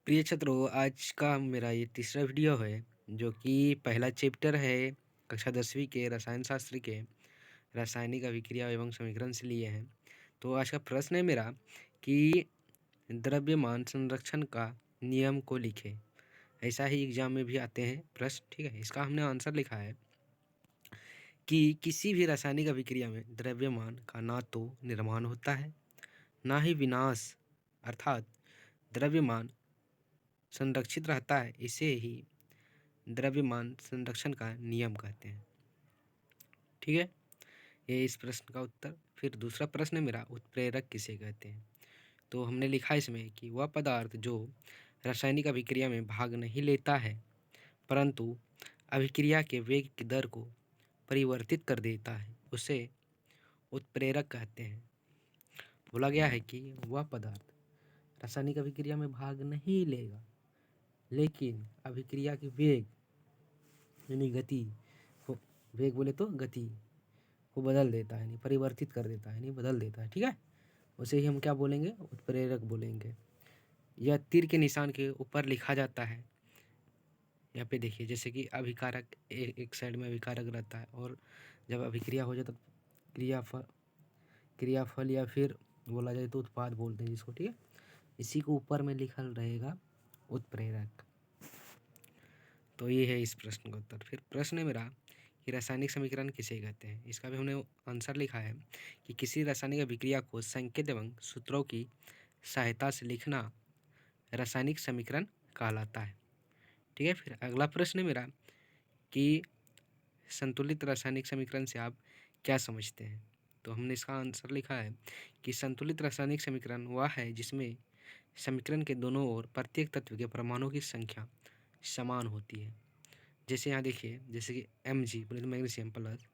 प्रिय छात्रों, आज का मेरा ये तीसरा वीडियो है, जो कि पहला चैप्टर है कक्षा 10वीं के रसायन शास्त्र के रासायनिक अभिक्रिया एवं समीकरण से लिए हैं। तो आज का प्रश्न है मेरा कि द्रव्यमान संरक्षण का नियम को लिखें। ऐसा ही एग्जाम में भी आते हैं प्रश्न, ठीक है। इसका हमने आंसर लिखा है कि किसी भी रासायनिक अभिक्रिया में द्रव्यमान का ना तो निर्माण होता है, ना ही विनाश, अर्थात द्रव्यमान संरक्षित रहता है। इसे ही द्रव्यमान संरक्षण का नियम कहते हैं, ठीक है। ये इस प्रश्न का उत्तर। फिर दूसरा प्रश्न है मेरा, उत्प्रेरक किसे कहते हैं। तो हमने लिखा इसमें कि वह पदार्थ जो रासायनिक अभिक्रिया में भाग नहीं लेता है, परंतु अभिक्रिया के वेग की दर को परिवर्तित कर देता है, उसे उत्प्रेरक कहते हैं। बोला गया है कि वह पदार्थ रासायनिक अभिक्रिया में भाग नहीं लेगा, लेकिन अभिक्रिया के वेग यानी गति को, वेग बोले तो गति को बदल देता है, यानी परिवर्तित कर देता है, यानी बदल देता है, ठीक है। उसे ही हम क्या बोलेंगे, उत्प्रेरक बोलेंगे। यह तीर के निशान के ऊपर लिखा जाता है। यहाँ पे देखिए, जैसे कि अभिकारक एक साइड में अभिकारक रहता है, और जब अभिक्रिया हो जाए तो क्रियाफल या फिर बोला जाए तो उत्पाद बोलते हैं जिसको, ठीक है। इसी को ऊपर में लिखल रहेगा उत्प्रेरक। तो ये है इस प्रश्न का उत्तर। फिर प्रश्न है मेरा कि रासायनिक समीकरण किसे कहते हैं। इसका भी हमने आंसर लिखा है कि किसी रासायनिक अभिक्रिया को संकेत एवं सूत्रों की सहायता से लिखना रासायनिक समीकरण कहलाता है, ठीक है। फिर अगला प्रश्न है मेरा कि संतुलित रासायनिक समीकरण से आप क्या समझते हैं। तो हमने इसका आंसर लिखा है कि संतुलित रासायनिक समीकरण वह है जिसमें समीकरण के दोनों ओर प्रत्येक तत्व के परमाणुओं की संख्या समान होती है। जैसे यहाँ देखिए, जैसे कि Mg बोले तो मैग्नीशियम प्लस,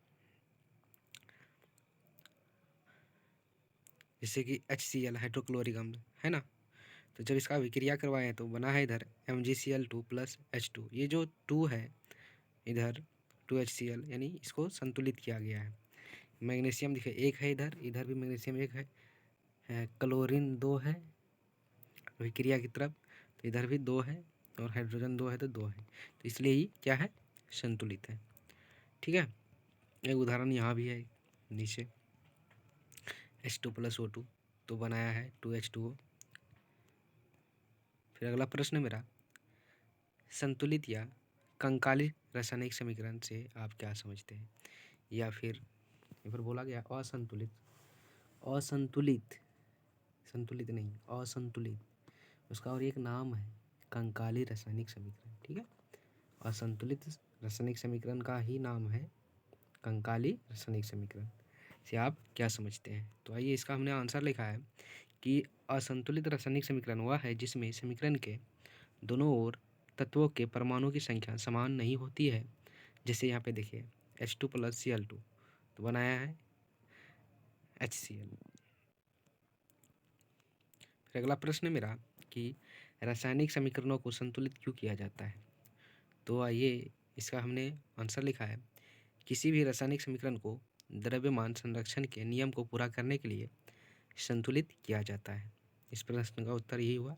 जैसे कि HCl हाइड्रोक्लोरिक अम्ल है ना। तो जब इसका अभिक्रिया करवाएं तो बना है इधर MgCl2 प्लस H2। ये जो 2 है इधर 2HCl, यानी इसको संतुलित किया गया है। मैग्नीशियम देखिए एक है इधर, इधर भी मैग्नीशियम एक है, क्लोरीन 2 है अभिक्रिया की तरफ, तो इधर भी 2 है, और हाइड्रोजन 2 है तो 2 है, तो इसलिए ही क्या है, संतुलित है, ठीक है। एक उदाहरण यहाँ भी है नीचे, H2 प्लस O2 तो बनाया है 2H2O। फिर अगला प्रश्न है मेरा, संतुलित या कंकाली रासायनिक समीकरण से आप क्या समझते हैं। या फिर यहाँ पर बोला गया असंतुलित, असंतुलित, संतुलित नहीं असंतुलित, उसका और एक नाम है कंकाली रासायनिक समीकरण, ठीक है। असंतुलित रासायनिक समीकरण का ही नाम है कंकाली रासायनिक समीकरण से आप क्या समझते हैं। तो आइए, इसका हमने आंसर लिखा है कि असंतुलित रासायनिक समीकरण वह है जिसमें समीकरण के दोनों ओर तत्वों के परमाणुओं की संख्या समान नहीं होती है। जैसे यहाँ पे देखिए H2 प्लस Cl2 तो बनाया है HCl। फिर अगला प्रश्न है मेरा कि रासायनिक समीकरणों को संतुलित क्यों किया जाता है। तो आइए, इसका हमने आंसर लिखा है, किसी भी रासायनिक समीकरण को द्रव्यमान संरक्षण के नियम को पूरा करने के लिए संतुलित किया जाता है। इस प्रश्न का उत्तर यही हुआ।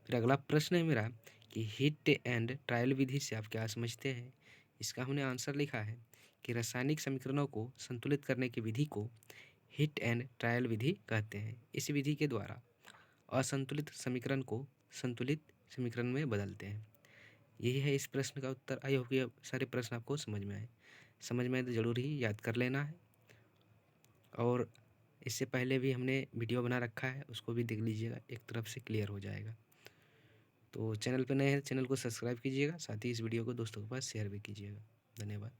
फिर अगला प्रश्न है मेरा कि हिट एंड ट्रायल विधि से आप क्या समझते हैं। इसका हमने आंसर लिखा है कि रासायनिक समीकरणों को संतुलित करने की विधि को हिट एंड ट्रायल विधि कहते हैं। इस विधि के द्वारा असंतुलित समीकरण को संतुलित समीकरण में बदलते हैं। यही है इस प्रश्न का उत्तर। आई होप ये सारे प्रश्न आपको समझ में आए। समझ में आए तो ज़रूर ही याद कर लेना है, और इससे पहले भी हमने वीडियो बना रखा है, उसको भी देख लीजिएगा, एक तरफ से क्लियर हो जाएगा। तो चैनल पर नए हैं, चैनल को सब्सक्राइब कीजिएगा, साथ ही इस वीडियो को दोस्तों के पास शेयर भी कीजिएगा। धन्यवाद।